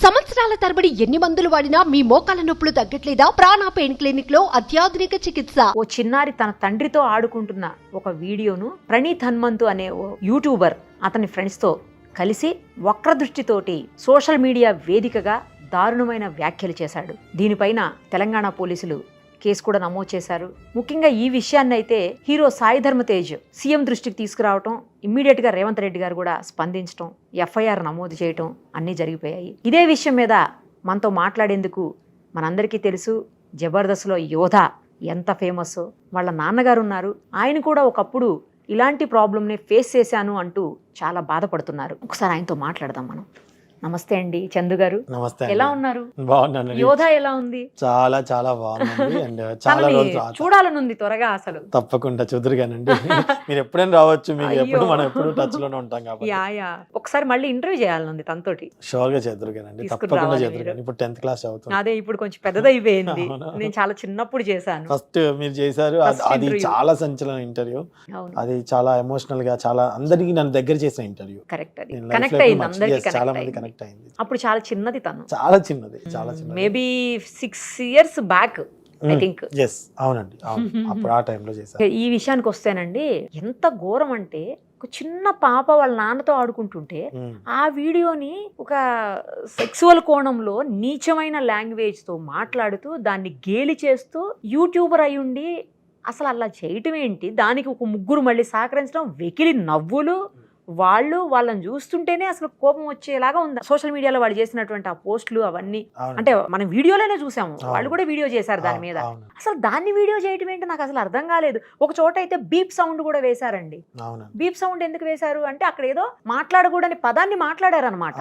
సంవత్సరాల తరబడి ఎన్ని మందులు వాడినా మీ మోకాల నొప్పులు తగ్గట్లేదా? ప్రాణ పెయిన్ క్లినిక్ లో అత్యాధునిక చికిత్స. ఓ చిన్నారి తన తండ్రితో ఆడుకుంటున్న ఒక వీడియోను ప్రణీత్ హనుమంతు అనే ఓ యూట్యూబర్ అతని ఫ్రెండ్స్ తో కలిసి వక్రదృష్టితోటి సోషల్ మీడియా వేదికగా దారుణమైన వ్యాఖ్యలు చేశాడు. దీనిపైన తెలంగాణ పోలీసులు కేసు కూడా నమోదు చేశారు. ముఖ్యంగా ఈ విషయాన్ని అయితే హీరో సాయి ధర్మ తేజ్ సీఎం దృష్టికి తీసుకురావటం, ఇమ్మీడియట్ గా రేవంత్ రెడ్డి గారు కూడా స్పందించడం, ఎఫ్ఐఆర్ నమోదు చేయటం అన్నీ జరిగిపోయాయి. ఇదే విషయం మీద మనతో మాట్లాడేందుకు మనందరికీ తెలుసు జబర్దస్త్లో యోధ ఎంత ఫేమస్, వాళ్ళ నాన్నగారు ఉన్నారు. ఆయన కూడా ఒకప్పుడు ఇలాంటి ప్రాబ్లంని ఫేస్ చేశాను అంటూ చాలా బాధపడుతున్నారు. ఒకసారి ఆయనతో మాట్లాడదాం మనం. నమస్తే అండి చందు గారు. నమస్తే. ఎలా ఉన్నారు? బాగున్నాను. యోధ ఎలా ఉంది? చాలా చాలా బాగుంది అండ్ చాలా రోజులు చూడాలనుంది త్వరగా. అసలు తప్పకుండా చూదురుగానండి. మీరు ఎప్పుడైనా రావచ్చు, మీకు ఎప్పుడు మనం ఎప్పుడు టచ్ లోనే ఉంటాం కాబట్టి. యా ఒకసారి మళ్ళీ ఇంటర్వ్యూ చేయాలనుంది తనతోటి. షూర్ గా చేదురుగానండి, తప్పకుండా చేదురుగాను. ఇప్పుడు 10th క్లాస్ అవుతుంది. అదే ఇప్పుడు కొంచెం పెద్దదైపోయింది. నేను చాలా చిన్నప్పుడు చేశాను. ఫస్ట్ మీరు చేశారు, అది చాలా సంచలన ఇంటర్వ్యూ. అది చాలా ఎమోషనల్ గా, చాలా అందరికి నన్ను దగ్గర చేసిన ఇంటర్వ్యూ. కరెక్ట్, అది కనెక్ట్ అయింది అందరికి. చాలా మంది కనెక్ట్ అయింది. అప్పుడు చాలా చిన్నది తను, చాలా చిన్నది, చాలా చిన్నది. Maybe 6 years back I think. అవునండి, అప్పుడు ఆ టైంలో చేశాను. ఈ విషయానికి వస్తేనండి ఎంత ఘోరం అంటే, ఒక చిన్న పాప వాళ్ళ నాన్నతో ఆడుకుంటుంటే ఆ వీడియోని ఒక సెక్సువల్ కోణంలో నీచమైన లాంగ్వేజ్ తో మాట్లాడుతూ దాన్ని గేలి చేస్తూ యూట్యూబర్ అయి ఉండి అసలు అలా చేయటం ఏంటి? దానికి ఒక ముగ్గురు మళ్ళీ సహకరించడం, వెకిలి నవ్వులు, వాళ్ళని చూస్తుంటేనే అసలు కోపం వచ్చేలాగా ఉంది. సోషల్ మీడియాలో వాళ్ళు చేసినటువంటి ఆ పోస్టులు అవన్నీ అంటే మనం వీడియోలోనే చూసాము, వాళ్ళు కూడా వీడియో చేశారు దాని మీద. అసలు దాన్ని వీడియో చేయటం ఏంటి నాకు అసలు అర్థం కాలేదు. ఒక చోట అయితే బీప్ సౌండ్ కూడా వేశారండి. బీప్ సౌండ్ ఎందుకు వేశారు అంటే అక్కడ ఏదో మాట్లాడకూడని పదాన్ని మాట్లాడారు అనమాట.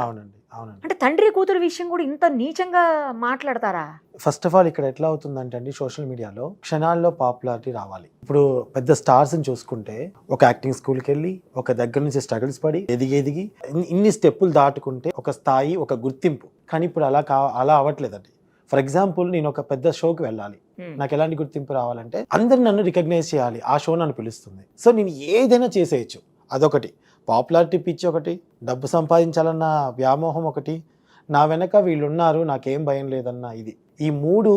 అంటే తండ్రి కూతురు విషయం కూడా ఇంత నీచంగా మాట్లాడతారా? ఫస్ట్ ఆఫ్ ఆల్ ఇక్కడ ఎట్లా అవుతుందంటే అండి, సోషల్ మీడియాలో క్షణాల్లో పాపులారిటీ రావాలి. ఇప్పుడు పెద్ద స్టార్స్ ని చూసుకుంటే ఒక యాక్టింగ్ స్కూల్కి వెళ్ళి ఒక దగ్గర నుంచి స్ట్రగుల్స్ పడి ఎదిగి ఇన్ని స్టెప్పులు దాటుకుంటే ఒక స్థాయి, ఒక గుర్తింపు. కానీ ఇప్పుడు అలా అవ్వట్లేదండి. ఫర్ ఎగ్జాంపుల్, నేను ఒక పెద్ద షోకి వెళ్ళాలి, నాకు ఎలాంటి గుర్తింపు రావాలంటే అందరు నన్ను రికగ్నైజ్ చేయాలి, ఆ షో నన్ను పిలుస్తుంది. సో నేను ఏదైనా చేసేయచ్చు. అదొకటి. పాపులారిటీ పిచ్చి ఒకటి, డబ్బు సంపాదించాలన్న వ్యామోహం ఒకటి, నా వెనక వీళ్ళు ఉన్నారు, నాకేం భయం లేదన్న ఇది. ఈ మూడు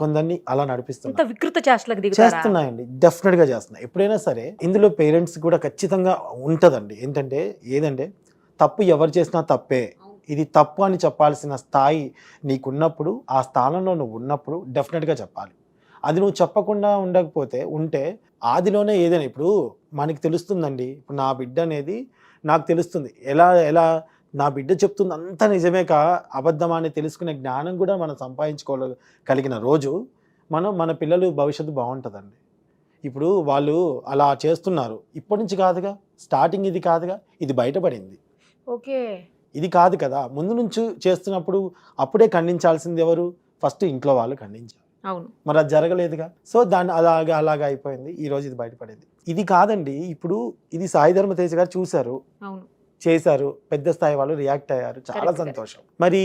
కొందరిని అలా చేస్తున్నాయండి. డెఫినెట్ గా చేస్తున్నాయి. ఎప్పుడైనా సరే ఇందులో పేరెంట్స్ కూడా ఖచ్చితంగా ఉంటదండి. ఏదంటే తప్పు ఎవరు చేసినా తప్పే, ఇది తప్పు అని చెప్పాల్సిన స్థాయి నీకున్నప్పుడు, ఆ స్థానంలో నువ్వు ఉన్నప్పుడు డెఫినెట్గా చెప్పాలి. అది నువ్వు చెప్పకుండా ఉంటే ఆదిలోనే ఏదైనా, ఇప్పుడు మనకి తెలుస్తుందండి. ఇప్పుడు నా బిడ్డ అనేది నాకు తెలుస్తుంది, ఎలా నా బిడ్డ చెప్తుంది అంతా నిజమే అబద్ధమా అని తెలుసుకునే జ్ఞానం కూడా మనం సంపాదించుకోగలిగిన రోజు మన పిల్లలు భవిష్యత్తు బాగుంటుందండి. ఇప్పుడు వాళ్ళు అలా చేస్తున్నారు, ఇప్పటి నుంచి కాదుగా, స్టార్టింగ్ ఇది కాదుగా, ఇది బయటపడింది. ఓకే, ఇది కాదు కదా. ముందు నుంచి చేస్తున్నప్పుడు అప్పుడే ఖండించాల్సింది ఎవరు? ఫస్ట్ ఇంట్లో వాళ్ళు ఖండించారు. మరి అది జరగలేదుగా. సో దాన్ని అలాగా అయిపోయింది. ఈ రోజు ఇది బయటపడింది. ఇది కాదండి, ఇప్పుడు ఇది సాయి ధర్మ తేజ్ గారు చూశారు, చేశారు, పెద్ద స్థాయి వాళ్ళు రియాక్ట్ అయ్యారు, చాలా సంతోషం. మరి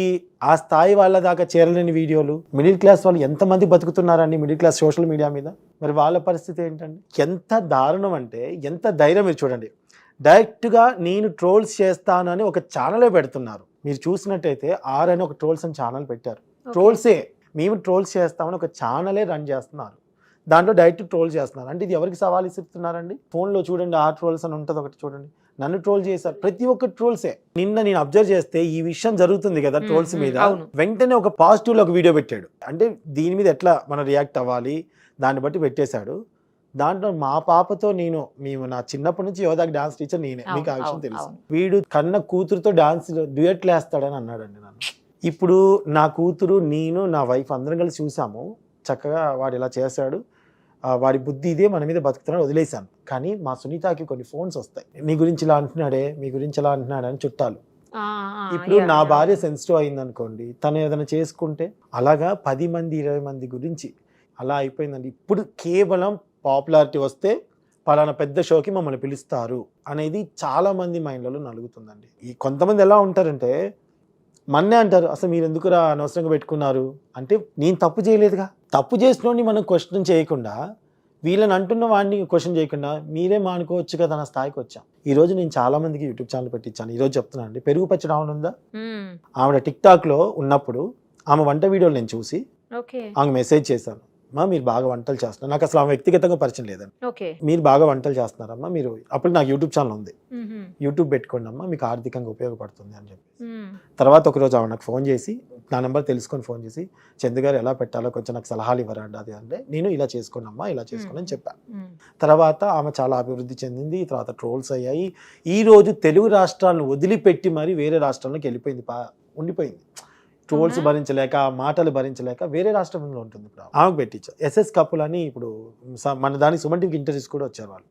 ఆ స్థాయి వాళ్ళ దాకా చేరలేని వీడియోలు, మిడిల్ క్లాస్ వాళ్ళు ఎంతమంది బతుకుతున్నారండి మిడిల్ క్లాస్ సోషల్ మీడియా మీద? మరి వాళ్ళ పరిస్థితి ఏంటండి? ఎంత దారుణం అంటే, ఎంత ధైర్యం. మీరు చూడండి, డైరెక్ట్గా నేను ట్రోల్స్ చేస్తానని ఒక ఛానలే పెడుతున్నారు. మీరు చూసినట్టయితే అని ఒక ట్రోల్స్ అని ఛానల్ పెట్టారు. ట్రోల్సే, మేము ట్రోల్స్ చేస్తామని ఒక ఛానలే రన్ చేస్తున్నారు. దాంట్లో డైరెక్ట్ ట్రోల్ చేస్తున్నారు. అంటే ఇది ఎవరికి సవాల్ ఇస్తున్నారండి? ఫోన్లో చూడండి, ఆ ట్రోల్స్ అని ఉంటుంది ఒకటి, చూడండి నన్ను ట్రోల్ చేశారు. ప్రతి ఒక్క ట్రోల్సే. నిన్న నేను అబ్జర్వ్ చేస్తే ఈ విషయం జరుగుతుంది కదా ట్రోల్స్ మీద, వెంటనే ఒక పాజిటివ్ లో ఒక వీడియో పెట్టాడు. అంటే దీని మీద ఎట్లా మనం రియాక్ట్ అవ్వాలి దాన్ని బట్టి పెట్టేశాడు. దాంట్లో మా పాపతో మేము నా చిన్నప్పటి నుంచి యోధాకి డాన్స్ టీచర్ నేనే, మీకు ఆ విషయం తెలుసు. వీడు కన్న కూతురుతో డాన్స్ డ్యూయట్లు వేస్తాడని అన్నాడండి నన్ను. ఇప్పుడు నా కూతురు, నేను, నా వైఫ్ అందరం కలిసి చూసాము. చక్కగా వాడు ఇలా చేశాడు, వాడి బుద్ధి ఇదే, మన మీద బతుకుతున్నాడు, వదిలేశాను. కానీ మా సునీతకి కొన్ని ఫోన్స్ వస్తాయి, నీ గురించి ఇలా అంటున్నాడే, మీ గురించి ఇలా అంటున్నాడే అని చుట్టాలు. ఇప్పుడు నా భార్య సెన్సిటివ్ అయింది అనుకోండి, తను ఏదైనా చేసుకుంటే అలాగా 10 మంది 20 మంది గురించి అలా అయిపోయిందండి. ఇప్పుడు కేవలం పాపులారిటీ వస్తే పలానా పెద్ద షోకి మమ్మల్ని పిలుస్తారు అనేది చాలా మంది మైండ్లలో నలుగుతుందండి. ఈ కొంతమంది ఎలా ఉంటారంటే మన్నే అంటారు, అసలు మీరు ఎందుకురా అనవసరంగా పెట్టుకున్నారు అంటే, నేను తప్పు చేయలేదుగా. తప్పు చేసినోడిని మనం క్వశ్చన్ చేయకుండా వీళ్ళని అంటున్న వాడిని క్వశ్చన్ చేయకుండా మీరే మానుకోవచ్చు కదా అన్న స్థాయికి వచ్చాం. ఈ రోజు నేను చాలా మందికి యూట్యూబ్ ఛానల్ పెట్టించాను. ఈ రోజు చెప్తున్నాను అండి, పెరుగు పచ్చడి ఆమె ఉందా, ఆవిడ టిక్ టాక్ లో ఉన్నప్పుడు ఆమె వంట వీడియోలు నేను చూసి ఆమె మెసేజ్ చేశాను, అమ్మా మీరు బాగా వంటలు చేస్తున్నారు. నాకు అసలు ఆమె వ్యక్తిగతంగా పరిచయం లేదండి. మీరు బాగా వంటలు చేస్తున్నారమ్మా, మీరు అప్పుడు నాకు యూట్యూబ్ ఛానల్ ఉంది, యూట్యూబ్ పెట్టుకోండి అమ్మా, మీకు ఆర్థికంగా ఉపయోగపడుతుంది అని చెప్పి. తర్వాత ఒకరోజు ఆమె నాకు ఫోన్ చేసి, నా నెంబర్ తెలుసుకొని ఫోన్ చేసి, చందు గారు ఎలా పెట్టాలో కొంచెం నాకు సలహాలు ఇవ్వరండి అది అంటే, నేను ఇలా చేసుకోండి అమ్మా, ఇలా చేసుకోండి అని చెప్పాను. తర్వాత ఆమె చాలా అభివృద్ధి చెందింది. తర్వాత ట్రోల్స్ అయ్యాయి. ఈ రోజు తెలుగు రాష్ట్రాలను వదిలిపెట్టి మరి వేరే రాష్ట్రాల్లోకి వెళ్ళిపోయింది, ఉండిపోయింది. ట్రోల్స్ భరించలేక, మాటలు భరించలేక వేరే రాష్ట్రంలో ఉంటుంది. ఇప్పుడు ఆమెకు పెట్టించాను. ఎస్ఎస్ కపుల్ అని ఇప్పుడు మన దానికి సుమన్ టీవీకి ఇంటర్వ్యూస్ కూడా వచ్చారు వాళ్ళు,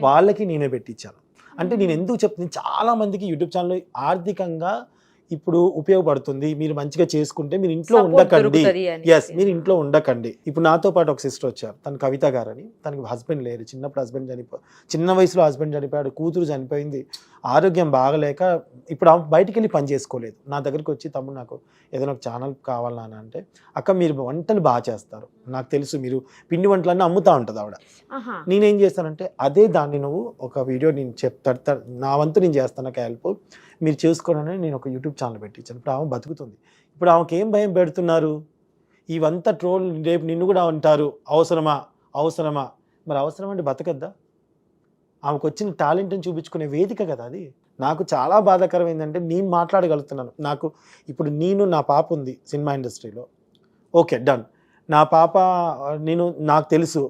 వాళ్ళకి నేనే పెట్టించాను. అంటే నేను ఎందుకు చెప్తున్నాను, చాలా మందికి యూట్యూబ్ ఛానల్ ఆర్థికంగా ఇప్పుడు ఉపయోగపడుతుంది, మీరు మంచిగా చేసుకుంటే మీరు ఇంట్లో ఉండకండి. ఎస్, మీరు ఇంట్లో ఉండకండి. ఇప్పుడు నాతో పాటు ఒక సిస్టర్ వచ్చారు, తను కవిత గారని. తనకి హస్బెండ్ లేరు, చిన్నప్పుడు హస్బెండ్ చిన్న వయసులో హస్బెండ్ చనిపోయాడు, కూతురు చనిపోయింది, ఆరోగ్యం బాగలేక ఇప్పుడు బయటికి వెళ్ళి పని చేసుకోలేదు. నా దగ్గరికి వచ్చి, తమ్ముడు నాకు ఏదైనా ఒక ఛానల్ కావాలని అంటే, అక్క మీరు వంటలు బాగా చేస్తారు, నాకు తెలుసు, మీరు పిండి వంటలన్నీ అమ్ముతా ఉంటుంది ఆవిడ. నేనేం చేస్తానంటే, అదే దాన్ని నువ్వు ఒక వీడియో నేను చెప్తా, నా వంతు నేను చేస్తాను హెల్ప్, మీరు చేసుకోవాలని నేను ఒక యూట్యూబ్ ఛానల్ పెట్టించాను. ఇప్పుడు ఆమె బతుకుతుంది. ఇప్పుడు ఆమెకి ఏం భయం పెడుతున్నారు, ఇవంతా ట్రోల్, రేపు నిన్ను కూడా అంటారు, అవసరమా అవసరమా, మరి అవసరం అంటే బతకద్దా? ఆమెకు వచ్చిన టాలెంట్ని చూపించుకునే వేదిక కదా అది. నాకు చాలా బాధాకరం ఏంటంటే, నేను మాట్లాడగలుగుతున్నాను. నాకు ఇప్పుడు నా పాప ఉంది సినిమా ఇండస్ట్రీలో, ఓకే డన్, నా పాప నాకు తెలుసు.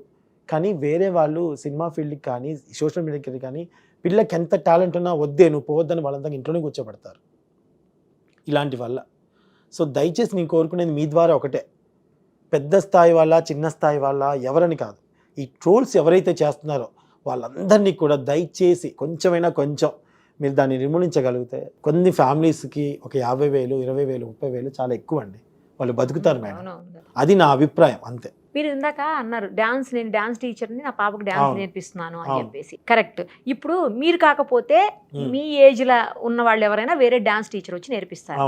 కానీ వేరే వాళ్ళు సినిమా ఫీల్డ్కి కానీ సోషల్ మీడియాకి కానీ పిల్లకి ఎంత టాలెంట్ ఉన్నా వద్దే నువ్వు పోవద్దని వాళ్ళంతా ఇంట్లోనే కూర్చోబెడతారు ఇలాంటి వల్ల. సో దయచేసి నేను కోరుకునేది మీ ద్వారా ఒకటే, పెద్ద స్థాయి వాళ్ళ చిన్న స్థాయి వాళ్ళ ఎవరని కాదు, ఈ ట్రోల్స్ ఎవరైతే చేస్తున్నారో వాళ్ళందరినీ కూడా దయచేసి కొంచెమైనా కొంచెం మీరు దాన్ని నిర్మూలించగలిగితే, కొన్ని ఫ్యామిలీస్కి ఒక 50,000, 20,000, 30,000 చాలా ఎక్కువ అండి, వాళ్ళు బతుకుతారు మేడం. అది నా అభిప్రాయం, అంతే. మీరు ఇందాక అన్నారు నేను డాన్స్ టీచర్ని, నా పాపకు డాన్స్ నేర్పిస్తున్నాను అని చెప్పేసి. కరెక్ట్. ఇప్పుడు మీరు కాకపోతే మీ ఏజ్ లా ఉన్న వాళ్ళు ఎవరైనా వేరే డాన్స్ టీచర్ వచ్చి నేర్పిస్తారు,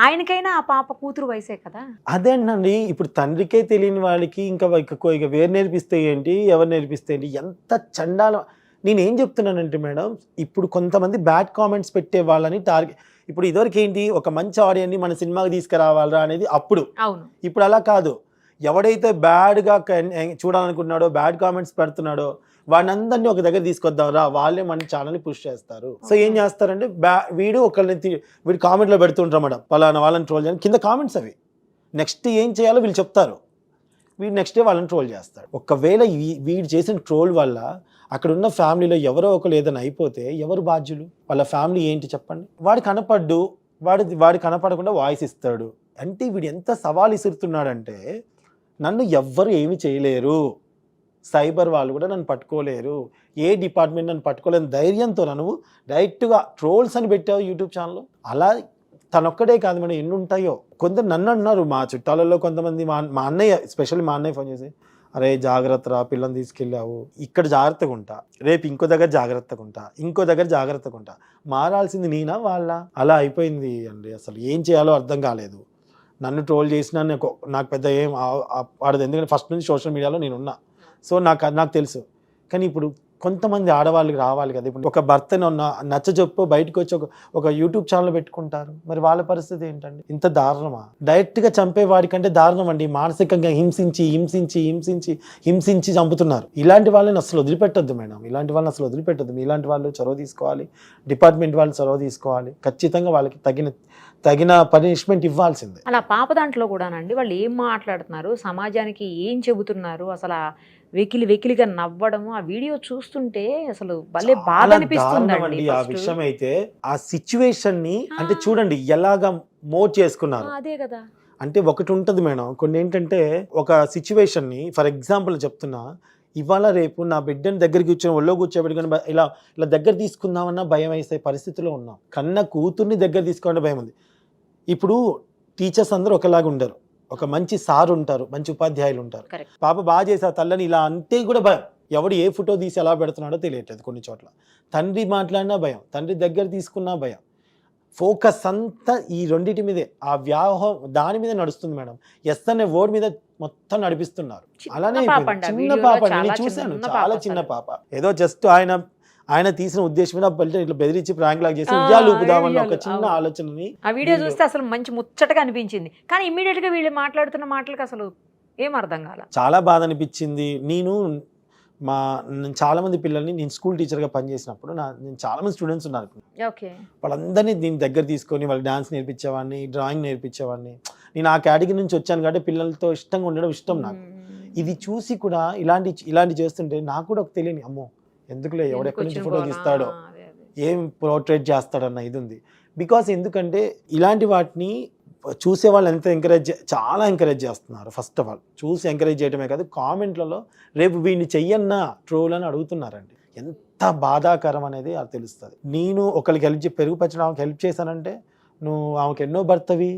ఆయనకైనా ఆ పాప కూతురు వయసే కదా. అదేనండి, ఇప్పుడు తండ్రికే తెలియని వాళ్ళకి ఇంకా వేరు నేర్పిస్తే ఏంటి, ఎవరు నేర్పిస్తే ఏంటి, ఎంత చండాలం. నేనేం చెప్తున్నానంటే మేడం, ఇప్పుడు కొంతమంది బ్యాడ్ కామెంట్స్ పెట్టే వాళ్ళని టార్గెట్, ఇప్పుడు ఇదివరకు ఏంటి, ఒక మంచి ఆడియన్ని మన సినిమాకి తీసుకురావాలరా అనేది అప్పుడు. ఇప్పుడు అలా కాదు, ఎవడైతే బ్యాడ్గా చూడాలనుకున్నాడో, బ్యాడ్ కామెంట్స్ పెడుతున్నాడో వాడిని అందరినీ ఒక దగ్గర తీసుకొద్దాంరా, వాళ్ళే మన ఛానల్ని పుష్ చేస్తారు. సో ఏం చేస్తారంటే, వీడు కామెంట్లో పెడుతుంటారు మేడం, పలానా వాళ్ళని ట్రోల్ చేయాలి, కింద కామెంట్స్ అవి, నెక్స్ట్ ఏం చేయాలో వీళ్ళు చెప్తారు, వీడు నెక్స్ట్ డే వాళ్ళని ట్రోల్ చేస్తాడు. ఒకవేళ వీడు చేసిన ట్రోల్ వల్ల అక్కడ ఉన్న ఫ్యామిలీలో ఎవరో ఒకరు ఏదైనా అయిపోతే ఎవరు బాధ్యులు? వాళ్ళ ఫ్యామిలీ ఏంటి చెప్పండి. వాడు కనపడ్డు, వాడు కనపడకుండా వాయిస్ ఇస్తాడు అంటే వీడు ఎంత సవాల్ ఇస్తున్నాడంటే, నన్ను ఎవ్వరు ఏమి చేయలేరు, సైబర్ వాళ్ళు కూడా నన్ను పట్టుకోలేరు, ఏ డిపార్ట్మెంట్ నన్ను పట్టుకోలేని ధైర్యంతో నువ్వు డైరెక్ట్గా ట్రోల్స్ అని పెట్టావు యూట్యూబ్ ఛానల్లో. అలా తనొక్కడే కాదు మేడం, ఎన్ని ఉంటాయో. కొందరు నన్ను అన్నారు, మా చుట్టాలలో కొంతమంది, మా అన్నయ్య, ఎస్పెషల్లీ మా అన్నయ్య ఫోన్ చేసి, అరే జాగ్రత్త రా, పిల్లని తీసుకెళ్ళావు, ఇక్కడ జాగ్రత్తగా ఉంటా, రేపు ఇంకో దగ్గర జాగ్రత్తగా ఉంటా, ఇంకో దగ్గర జాగ్రత్తగా ఉంటా. మారాల్సింది నేనా వాళ్ళ? అలా అయిపోయింది అండి. అసలు ఏం చేయాలో అర్థం కాలేదు. నన్ను ట్రోల్ చేసినా నాకు పెద్ద ఏం ఆడదు, ఎందుకంటే ఫస్ట్ నుంచి సోషల్ మీడియాలో నేను ఉన్నా, సో నాకు తెలుసు. కానీ ఇప్పుడు కొంతమంది ఆడవాళ్ళకి రావాలి కదా, ఇప్పుడు ఒక భర్తను నచ్చజొప్పు బయటకు వచ్చి ఒక యూట్యూబ్ ఛానల్ పెట్టుకుంటారు, మరి వాళ్ళ పరిస్థితి ఏంటండి? ఇంత దారుణమా? డైరెక్ట్గా చంపేవాడికంటే దారుణం అండి, మానసికంగా హింసించి చంపుతున్నారు. ఇలాంటి వాళ్ళని అసలు వదిలిపెట్టద్దు మేడం, ఇలాంటి వాళ్ళని అసలు వదిలిపెట్టద్దు. ఇలాంటి వాళ్ళు చొరవ తీసుకోవాలి, డిపార్ట్మెంట్ వాళ్ళు చొరవ తీసుకోవాలి, ఖచ్చితంగా వాళ్ళకి తగిన పనిష్మెంట్ ఇవ్వాల్సిందే. అలా పాప దాంట్లో కూడానండి, వాళ్ళు ఏం మాట్లాడుతున్నారు, సమాజానికి ఏం చెబుతున్నారు, అసలు వెకిలిగా నవ్వడము, ఆ వీడియో చూస్తుంటే అసలు భలే బాధ అనిపిస్తుందండి. ఆ విషయం అయితే ఆ సిచ్యువేషన్ ని అంటే చూడండి ఎలాగా మోడ్ చేసుకున్నారు. అదే కదా, అంటే ఒకటి ఉంటది మేడం, కొన్ని ఏంటంటే ఒక సిచ్యువేషన్ ని, ఫర్ ఎగ్జాంపుల్ చెప్తున్నా, ఇవాళ రేపు నా బిడ్డని దగ్గర కూర్చొని ఒళ్ళో కూర్చోబెట్టుకుని ఇలా దగ్గర తీసుకుందామన్నా భయం వేసే పరిస్థితిలో ఉన్నాం. కన్న కూతుర్ని దగ్గర తీసుకోవాలంటే భయం ఉంది. ఇప్పుడు టీచర్స్ అందరూ ఒకలాగా ఉండరు, ఒక మంచి సార్ ఉంటారు, మంచి ఉపాధ్యాయులు ఉంటారు. పాప బాగా చేసా తల్లని ఇలా అంటే కూడా భయం, ఎవడు ఏ ఫోటో తీసి ఎలా పెడుతున్నాడో తెలియట్లేదు. కొన్ని చోట్ల తండ్రి మాట్లాడినా భయం, తండ్రి దగ్గర తీసుకున్నా భయం. ఫోకస్ అంతా ఈ రెండింటి మీదే, ఆ వ్యాహం దాని మీద నడుస్తుంది మేడం. ఎస్ అనే వర్డ్ మీద మొత్తం నడిపిస్తున్నారు. అలానే చిన్న పాప, నేను చూశాను, చాలా చిన్న పాప. ఏదో జస్ట్ ఆయన తీసిన ఉద్దేశం మీద ఇట్లా బెదిరించి ప్రాంక్ లాగా చేసి ఉయ్యాలు ఊపుదామన్న ఒక చిన్న ఆలోచనని ఆ వీడియో చూస్తే అసలు మంచి ముచ్చటగా అనిపించింది. కానీ ఇమ్మీడియట్ గా వీళ్ళు మాట్లాడుతున్న మాటలకు అసలు ఏం అర్థం కాల. చాలా బాధ అనిపించింది. నేను చాలా మంది పిల్లల్ని, నేను స్కూల్ టీచర్గా పనిచేసినప్పుడు నేను చాలా మంది స్టూడెంట్స్ ఉన్నారు, వాళ్ళందరినీ దీని దగ్గర తీసుకొని వాళ్ళకి డాన్స్ నేర్పించేవాడిని, డ్రాయింగ్ నేర్పించేవాడిని. నేను ఆ కేటగిరీ నుంచి వచ్చాను కాబట్టి పిల్లలతో ఇష్టంగా ఉండడం ఇష్టం నాకు. ఇది చూసి కూడా ఇలాంటి చేస్తుంటే నాకు కూడా ఒక తెలియని, అమ్మో ఎందుకులే ఎవడెక్కడి నుంచి ఫోటో తీస్తాడో, ఏం పోర్ట్రేట్ చేస్తాడన్న ఇది ఉంది. బికాస్ ఎందుకంటే ఇలాంటి వాటిని చూసే వాళ్ళు ఎంత చాలా ఎంకరేజ్ చేస్తున్నారు. ఫస్ట్ ఆఫ్ ఆల్ చూసి ఎంకరేజ్ చేయడమే కాదు, కామెంట్లలో రేపు వీడిని చెయ్యన్నా ట్రోల్ అని అడుగుతున్నారండి. ఎంత బాధాకరం అనేది అది తెలుస్తుంది. నేను ఒకరికి పెరుగు పచ్చడి ఆమెకి హెల్ప్ చేశానంటే నువ్వు ఆమెకు ఎన్నో భర్తవి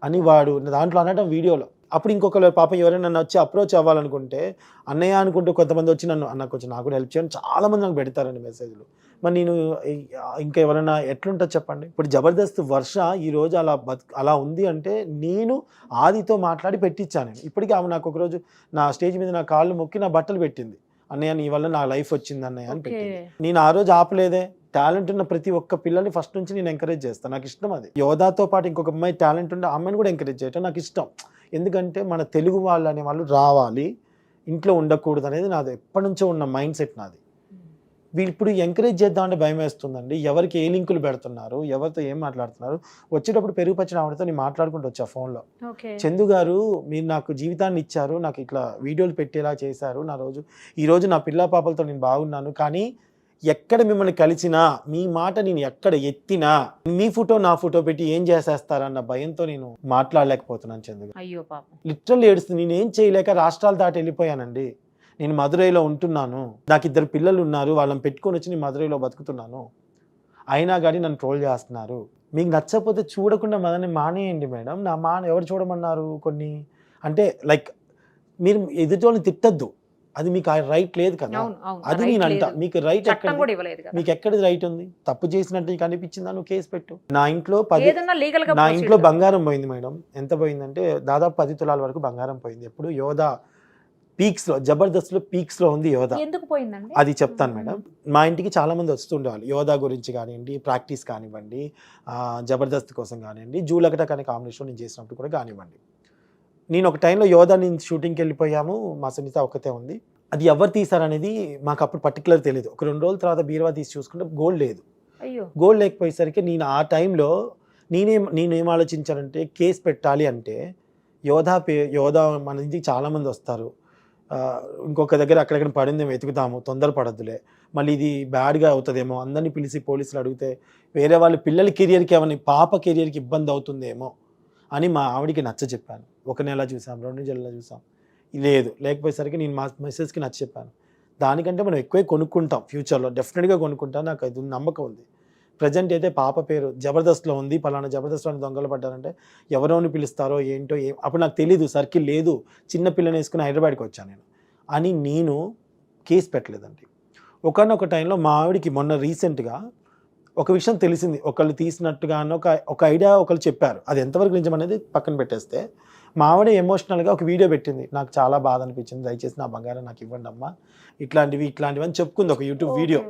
అని వాడు దాంట్లో అనడం వీడియోలో. అప్పుడు ఇంకొకరు పాపం ఎవరైనా నన్ను వచ్చి అప్రోచ్ అవ్వాలనుకుంటే, అన్నయ్య అనుకుంటూ కొంతమంది వచ్చి నాకు వచ్చి నాకు హెల్ప్ చేయని చాలామంది నాకు పెడతారండి మెసేజ్లు. మరి నేను ఇంకా ఎవరైనా ఎట్లుంటుంది చెప్పండి. ఇప్పుడు జబర్దస్త్ వర్ష ఈరోజు అలా ఉంది అంటే నేను ఆదితో మాట్లాడి పెట్టించాను. ఇప్పటికీ ఆమె నాకు ఒకరోజు నా స్టేజ్ మీద నా కాళ్ళు మొక్కి నా బట్టలు పెట్టింది, అన్నయ్య నీ వల్ల నా లైఫ్ వచ్చింది అన్నయ్య అని పెట్టింది. నేను ఆ రోజు ఆపలేదే. టాలెంట్ ఉన్న ప్రతి ఒక్క పిల్లల్ని ఫస్ట్ నుంచి నేను ఎంకరేజ్ చేస్తాను, నాకు ఇష్టం అది. యోధాతో పాటు ఇంకొక అమ్మాయి టాలెంట్ ఉంటే అమ్మాయిని కూడా ఎంకరేజ్ చేయటం నాకు ఇష్టం. ఎందుకంటే మన తెలుగు వాళ్ళు అనే వాళ్ళు రావాలి, ఇంట్లో ఉండకూడదు అనేది నాది ఎప్పటి నుంచో ఉన్న మైండ్ సెట్ నాది. వీళ్ళు ఇప్పుడు ఎంకరేజ్ చేద్దామంటే భయం వేస్తుందండి. ఎవరికి ఏ లింకులు పెడుతున్నారు, ఎవరితో ఏం మాట్లాడుతున్నారు. వచ్చేటప్పుడు పెరుగు పచ్చిన ఆవిడతో నేను మాట్లాడుకుంటూ వచ్చా ఫోన్లో, చందు గారు మీరు నాకు జీవితాన్ని ఇచ్చారు, నాకు ఇట్లా వీడియోలు పెట్టేలా చేశారు, ఈరోజు నా పిల్ల పాపలతో నేను బాగున్నాను, కానీ ఎక్కడ మిమ్మల్ని కలిసినా మీ మాట నేను ఎక్కడ ఎత్తినా మీ ఫోటో నా ఫోటో పెట్టి ఏం చేసేస్తారన్న భయంతో నేను మాట్లాడలేకపోతున్నాను చందు. అయ్యో పాపం, లిటరల్ ఏడుస్తుంది. నేనేం చేయలేక రాష్ట్రాలు దాటి వెళ్ళిపోయానండి. నేను మదురైలో ఉంటున్నాను, నాకు 2 పిల్లలు ఉన్నారు, వాళ్ళని పెట్టుకొని వచ్చి నేను మదురైలో బతుకుతున్నాను, అయినా కానీ నన్ను ట్రోల్ చేస్తున్నారు. మీకు నచ్చకపోతే చూడకుండా మనల్ని మానేయండి మేడం. ఎవరు చూడమన్నారు కొన్ని అంటే లైక్ మీరు ఎదుటోళ్ళని తిట్టద్దు, అది మీకు రైట్ లేదు కదా. అది నేను అంట, మీకు రైట్ ఎక్కడ, మీకు ఎక్కడిది రైట్ ఉంది? తప్పు చేసినట్టు నీకు అనిపించిందా, నువ్వు కేసు పెట్టు. నా ఇంట్లో బంగారం పోయింది మేడం. ఎంత పోయిందంటే దాదాపు 10 తులాల వరకు బంగారం పోయింది. ఎప్పుడు యోధా పీక్స్ లో, జబర్దస్త్ లో పీక్స్ లో ఉంది యోధా. అది చెప్తాను మేడం. మా ఇంటికి చాలా మంది వస్తుండేవాళ్ళు, యోధా గురించి కానివ్వండి, ప్రాక్టీస్ కానివ్వండి, జబర్దస్త్ కోసం కానివ్వండి, జూలకట కానీ కాంబినేషన్ నేను చేసినప్పుడు కూడా కానివ్వండి. నేను ఒక టైంలో యోధా నుంచి షూటింగ్కి వెళ్ళిపోయాము, మా సునీత ఒకతే ఉంది. అది ఎవరు తీసారనేది మాకు అప్పుడు పర్టికులర్ తెలియదు. ఒక 2 రోజుల తర్వాత బీరువా తీసి చూసుకుంటే గోల్డ్ లేదు. గోల్డ్ లేకపోయేసరికి నేను ఆ టైంలో నేనేం ఆలోచించానంటే, కేసు పెట్టాలి అంటే యోధా మన ఇంటికి చాలామంది వస్తారు, ఇంకొక దగ్గర అక్కడెక్కడ పడిందేమో వెతుకుతాము, తొందరపడద్దులే, మళ్ళీ ఇది బ్యాడ్గా అవుతుందేమో, అందరినీ పిలిచి పోలీసులు అడిగితే వేరే వాళ్ళ పిల్లల కెరియర్కి ఏమైనా పాప కెరియర్కి ఇబ్బంది అవుతుందేమో అని మా ఆవిడికి నచ్చ చెప్పాను. 1 నెల చూసాం, 2 నెలలు చూసాం, లేకపోయేసరికి నేను మా మెసేజ్కి నచ్చ చెప్పాను. దానికంటే మనం ఎక్కువే కొనుక్కుంటాం ఫ్యూచర్లో, డెఫినెట్గా కొనుక్కుంటాం, నాకు అది నమ్మకం ఉంది. ప్రజెంట్ అయితే పాప పేరు జబర్దస్త్లో ఉంది, పలానా జబర్దస్త్లో దొంగలు పడ్డారంటే ఎవరోని పిలుస్తారో ఏంటో అప్పుడు నాకు తెలీదు, సర్కిల్ లేదు, చిన్న పిల్లని వేసుకుని హైదరాబాద్కి వచ్చాను నేను కేసు పెట్టలేదండి. ఒకనొక టైంలో మా ఆవిడికి మొన్న రీసెంట్గా ఒక విషయం తెలిసింది, ఒకళ్ళు తీసినట్టుగా ఒక ఐడియా ఒకళ్ళు చెప్పారు. అది ఎంతవరకు నిజం అనేది పక్కన పెట్టేస్తే, మా ఆవిడ ఎమోషనల్గా ఒక వీడియో పెట్టింది, నాకు చాలా బాధ అనిపించింది, దయచేసి నా బంగారం నాకు ఇవ్వండి అమ్మా, ఇట్లాంటివి అని చెప్పుకుంది ఒక యూట్యూబ్ వీడియో.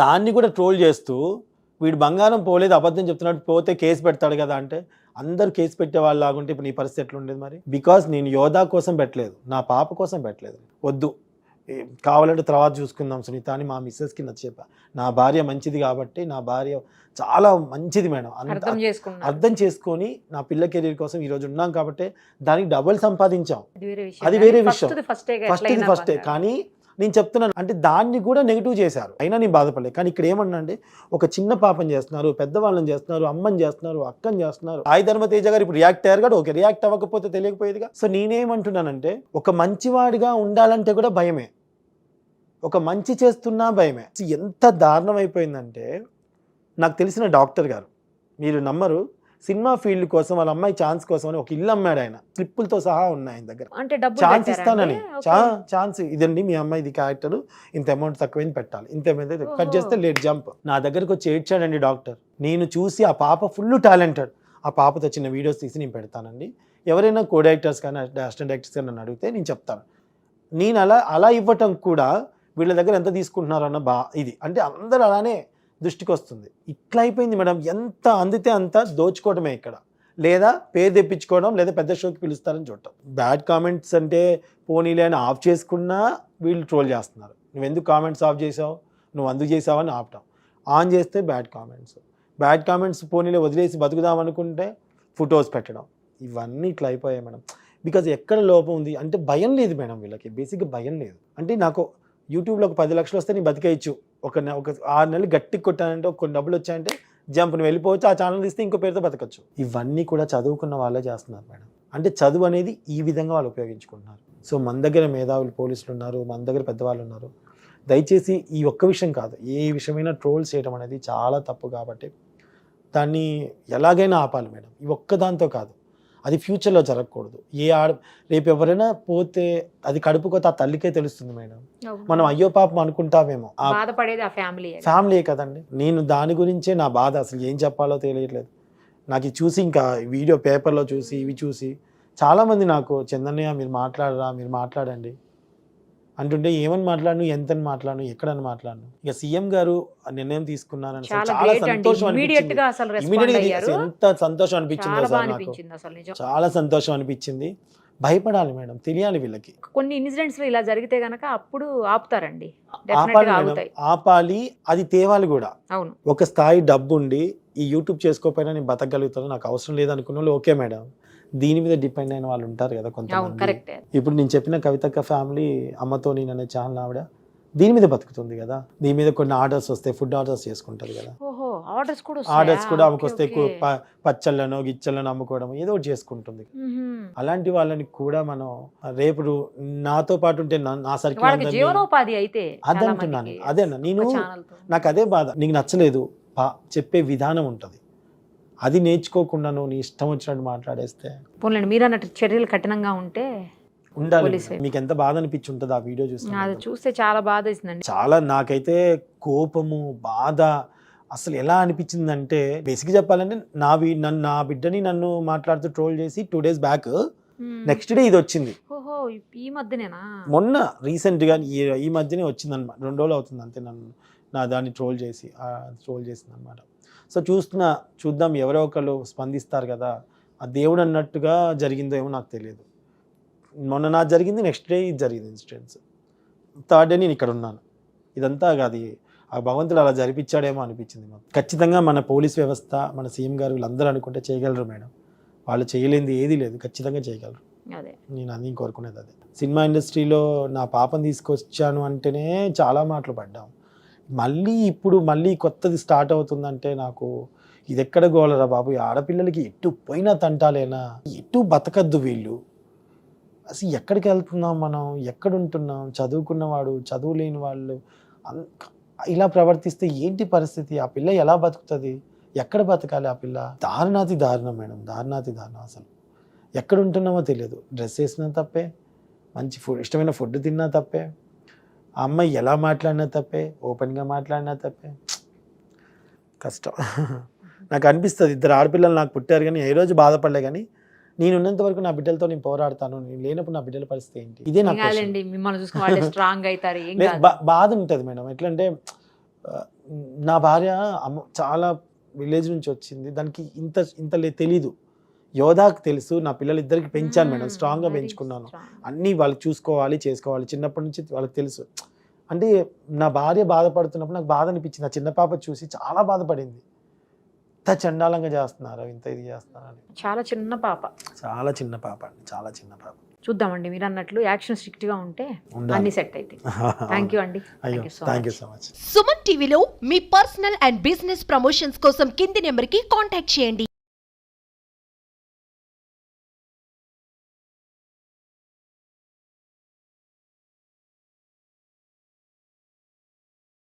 దాన్ని కూడా ట్రోల్ చేస్తూ వీడు బంగారం పోలేదు, అబద్ధం చెప్తున్నాడు, పోతే కేసు పెడతాడు కదా అంటే, అందరూ కేసు పెట్టే వాళ్ళు లాగుంటే ఇప్పుడు నీ పరిస్థితి ఎట్లుండేది మరి? బికాస్ నేను యోధా కోసం పెట్టలేదు, నా పాప కోసం పెట్టలేదు. వద్దు, కావాలంటే తర్వాత చూసుకుందాం సునీత అని మా మిస్సెస్కి నచ్చ చెప్పా. నా భార్య మంచిది కాబట్టి, నా భార్య చాలా మంచిది మేడం, అర్థం చేసుకొని నా పిల్ల కెరీర్ కోసం ఈరోజు ఉన్నాం కాబట్టి దానికి డబుల్ సంపాదించాం, అది వేరే విషయం. ఫస్ట్ కానీ నేను చెప్తున్నాను అంటే దాన్ని కూడా నెగిటివ్ చేశారు, అయినా నేను బాధపడలేదు. కానీ ఇక్కడ ఏమన్నా అంటే, ఒక చిన్న పాపని చేస్తున్నారు, పెద్దవాళ్ళని చేస్తున్నారు, అమ్మని చేస్తున్నారు, అక్కని చేస్తున్నారు. సాయి ధర్మ తేజ గారు ఇప్పుడు రియాక్ట్ అయ్యారు కదా, ఓకే, రియాక్ట్ అవ్వకపోతే తెలియకపోయేదిగా. సో నేనేమంటున్నానంటే, ఒక మంచివాడిగా ఉండాలంటే కూడా భయమే, ఒక మంచి చేస్తున్నా భయమే. ఎంత దారుణం అయిపోయిందంటే, నాకు తెలిసిన డాక్టర్ గారు, మీరు నమ్మరు, సినిమా ఫీల్డ్ కోసం వాళ్ళ అమ్మాయి ఛాన్స్ కోసం అని ఒక ఇల్లు అమ్మాడు ఆయన, స్లిప్పులతో సహా ఉన్నాయి ఆయన దగ్గర. అంటే డబ్బులు ఛాన్స్ కట్టారా ఇస్తానని, అండి? ఓకే. ఛాన్స్ ఇదండి మీ అమ్మాయి ఇది క్యారెక్టర్, ఇంత అమౌంట్ తక్కువైంది పెట్టాలి, ఇంత కట్ ఓహో. చేస్తే లేట్ జంప్. నా దగ్గరకు వచ్చి ఏడ్చాడండి డాక్టర్. నేను చూసి ఆ పాప ఫుల్ టాలెంటెడ్, ఆ పాపతో చిన్న వీడియోస్ తీసి నేను పెడతానండి, ఎవరైనా కో డైరెక్టర్స్ కానీ అసిస్టెంట్ డైరెక్టర్స్ కానీ నన్ను అడిగితే నేను చెప్తాను. నేను అలా ఇవ్వటం కూడా వీళ్ళ దగ్గర ఎంత తీసుకుంటున్నారు అన్న ఇది అంటే అందరూ అలానే దృష్టికి వస్తుంది. ఇట్లా అయిపోయింది మేడం. ఎంత అందితే అంత దోచుకోవడమే ఇక్కడ, లేదా పేరు తెప్పించుకోవడం, లేదా పెద్ద షోకి పిలుస్తారని చూడటం. బ్యాడ్ కామెంట్స్ అంటే పోనీలే అని ఆఫ్ చేసుకున్నా వీళ్ళు ట్రోల్ చేస్తున్నారు. నువ్వు ఎందుకు కామెంట్స్ ఆఫ్ చేసావు, నువ్వు అందుకు చేసావని ఆపటం. ఆన్ చేస్తే బ్యాడ్ కామెంట్స్ పోనీలే వదిలేసి బతుకుదాం అనుకుంటే ఫొటోస్ పెట్టడం. ఇవన్నీ ఇట్లా అయిపోయాయి మేడం. బికాజ్ ఎక్కడ లోపం ఉంది అంటే భయం లేదు మేడం వీళ్ళకి, బేసిక్గా భయం లేదు. అంటే నాకు యూట్యూబ్లో ఒక 10 లక్షలు వస్తే నేను బతికేయచ్చు, ఒక 6 నెలలు గట్టికి కొట్టానంటే కొన్ని డబ్బులు వచ్చాయంటే జంప్ నువ్వు వెళ్ళిపోవచ్చు, ఆ ఛానల్ తీస్తే ఇంకో పేరుతో బతకచ్చు. ఇవన్నీ కూడా చదువుకున్న వాళ్ళే చేస్తున్నారు మేడం. అంటే చదువు అనేది ఈ విధంగా వాళ్ళు ఉపయోగించుకుంటున్నారు. సో మన దగ్గర మేధావులు పోలీసులు ఉన్నారు, మన దగ్గర పెద్దవాళ్ళు ఉన్నారు. దయచేసి ఈ ఒక్క విషయం కాదు, ఏ విషయమైనా ట్రోల్ చేయడం అనేది చాలా తప్పు. కాబట్టి దాన్ని ఎలాగైనా ఆపాలి మేడం. ఈ ఒక్క దాంతో కాదు, అది ఫ్యూచర్లో జరగకూడదు. రేపు ఎవరైనా పోతే అది కడుపుకోతే ఆ తల్లికే తెలుస్తుంది మేడం. మనం అయ్యో పాపం అనుకుంటామేమో, బాధపడేది ఆ ఫ్యామిలీయే కదండి. నేను దాని గురించే నా బాధ, అసలు ఏం చెప్పాలో తెలియట్లేదు నాకు. ఇది చూసి ఇంకా వీడియో పేపర్లో చూసి ఇవి చూసి చాలామంది నాకు చందన్నయ్య మీరు మాట్లాడండి అంటుంటే ఏమని మాట్లాడను, ఎంతని మాట్లాడను, ఎక్కడని మాట్లాడను. ఇక సీఎం గారు నిర్ణయం తీసుకున్నారని చాలా సంతోషం అనిపించింది. ఎంత సంతోషం అనిపించిందో సార్ నాకు, చాలా సంతోషం అనిపించింది. భయపడాలి మేడం, తెలియాలి వీళ్ళకి. కొన్ని ఇన్సిడెంట్స్ ఇలా జరిగితే గనక అప్పుడు ఆపుతారండి, ఆపాలి, అది తేవాలి కూడా. అవును, ఒక స్థాయి డబ్బు ఉండి ఈ యూట్యూబ్ చేసుకోకపోయినా నేను బతకగలుగుతాను, నాకు అవసరం లేదనుకున్న వాళ్ళు ఓకే మేడం. దీని మీద డిపెండ్ అయిన వాళ్ళు ఉంటారు కదా కొంతమంది. ఇప్పుడు నేను చెప్పిన కవితక్క ఫ్యామిలీ అమ్మతో నేను అనే ఛానల్ ఆవిడ దీని మీద బతుకుతుంది కదా. దీని మీద కొన్ని ఆర్డర్స్ వస్తాయి, ఫుడ్ ఆర్డర్స్ చేసుకుంటది కదా. ఆర్డర్స్ కూడా ఆమెకు వస్తే పచ్చళ్ళను గిచ్చళ్ళను అమ్ముకోవడం ఏదో ఒకటి చేసుకుంటుంది. అలాంటి వాళ్ళని కూడా మనం రేపు నాతో పాటు ఉంటే నా సర్కిల్ అదే అంటున్నాను. అదే నేను నాకు అదే బాధ. నీకు నచ్చలేదు చెప్పే విధానం ఉంటుంది, అది నేర్చుకోకుండా నువ్వు నీ ఇష్టం వచ్చినట్టు మాట్లాడేస్తే పోన్లేండి. మీరు అన్నట్టు చర్యలు కఠినంగా ఉండాలి. మీకు ఎంత బాధ అనిపించి ఉంటుంది ఆ వీడియో చూస్తే? చాలా బాధ వేసిందండి. చాలా, నాకైతే కోపము బాధ అసలు ఎలా అనిపించిందంటే, బేసిక్గా చెప్పాలంటే నా బిడ్డని నన్ను మాట్లాడుతూ ట్రోల్ చేసి 2 days బ్యాక్ నెక్స్ట్ డే ఇది వచ్చింది. ఈ మధ్యనేనా? మొన్న రీసెంట్ గా ఈ మధ్యనే వచ్చింది అనమాట. 2 రోజులు అవుతుంది అంతే నన్ను దాన్ని ట్రోల్ చేసింది అనమాట. సో చూద్దాం ఎవరో ఒకళ్ళు స్పందిస్తారు కదా. ఆ దేవుడు అన్నట్టుగా జరిగిందో ఏమో నాకు తెలియదు. మొన్న నాకు జరిగింది, నెక్స్ట్ డే ఇది జరిగింది ఇన్సిడెంట్స్, 3rd డే నేను ఇక్కడ ఉన్నాను. ఇదంతా అది ఆ భగవంతుడు అలా జరిపించాడేమో అనిపించింది మాకు. ఖచ్చితంగా మన పోలీస్ వ్యవస్థ, మన సీఎం గారు వీళ్ళందరూ అనుకుంటే చేయగలరు మేడం. వాళ్ళు చేయలేనిది ఏదీ లేదు, ఖచ్చితంగా చేయగలరు. నేను అన్నీ కోరుకునేది అదే. సినిమా ఇండస్ట్రీలో నా పాపను తీసుకొచ్చాను అంటేనే చాలా మాటలు పడ్డాం. మళ్ళీ కొత్తది స్టార్ట్ అవుతుందంటే నాకు ఇది ఎక్కడ గోలరా బాబు. ఆడపిల్లలకి ఎటు పోయినా తంటాలేనా, ఎటు బతకద్దు వీళ్ళు. అసలు ఎక్కడికి వెళ్తున్నాం మనం, ఎక్కడుంటున్నాం? చదువుకున్నవాడు, చదువు లేని వాళ్ళు ఇలా ప్రవర్తిస్తే ఏంటి పరిస్థితి? ఆ పిల్ల ఎలా బతుకుతుంది? ఎక్కడ బతకాలి ఆ పిల్ల? దారుణం మేడం, దారుణం. అసలు ఎక్కడ ఉంటున్నామో తెలియదు. డ్రెస్ వేసినా తప్పే, మంచి ఇష్టమైన ఫుడ్ తిన్నా తప్పే, ఆ అమ్మాయి ఎలా మాట్లాడినా తప్పే, ఓపెన్గా మాట్లాడినా తప్పే. కష్టం. నాకు అనిపిస్తుంది 2 ఆడపిల్లలు నాకు పుట్టారు కానీ ఏ రోజు బాధపడలే. కానీ నేను ఉన్నంత వరకు నా బిడ్డలతో నేను పోరాడతాను. నేను లేనప్పుడు నా బిడ్డల పరిస్థితి ఏంటి? ఇదే నాకు బాధ ఉంటుంది మేడం. ఎట్లంటే నా భార్య చాలా విలేజ్ నుంచి వచ్చింది, దానికి ఇంత తెలీదు. యోధాకు తెలుసు, నా పిల్లలిద్దరికి పెంచాను మేడం, స్ట్రాంగ్గా పెంచుకున్నాను. అన్నీ వాళ్ళకి చూసుకోవాలి, చేసుకోవాలి, చిన్నప్పటి నుంచి వాళ్ళకి తెలుసు. అంటే నా భార్య బాధపడుతున్నప్పుడు నాకు బాధ అనిపించింది. ఆ చిన్న పాప చూసి చాలా బాధపడింది. ఇంత చండాలంగా చేస్తున్నారు, ఇంత ఇది చేస్తున్నారని. చాలా చిన్న పాప అండి, చాలా చిన్న పాప. చూద్దామండి, మీరు అన్నట్లు యాక్షన్ స్ట్రిక్ట్ గా ఉంటే అన్ని సెట్ అయితే. థ్యాంక్ యూ అండి. Thank you so much. Suman టీవీలో మీ పర్సనల్ అండ్ బిజినెస్ ప్రమోషన్స్ కోసం కింది నెంబర్కి కాంటాక్ట్ చేయండి.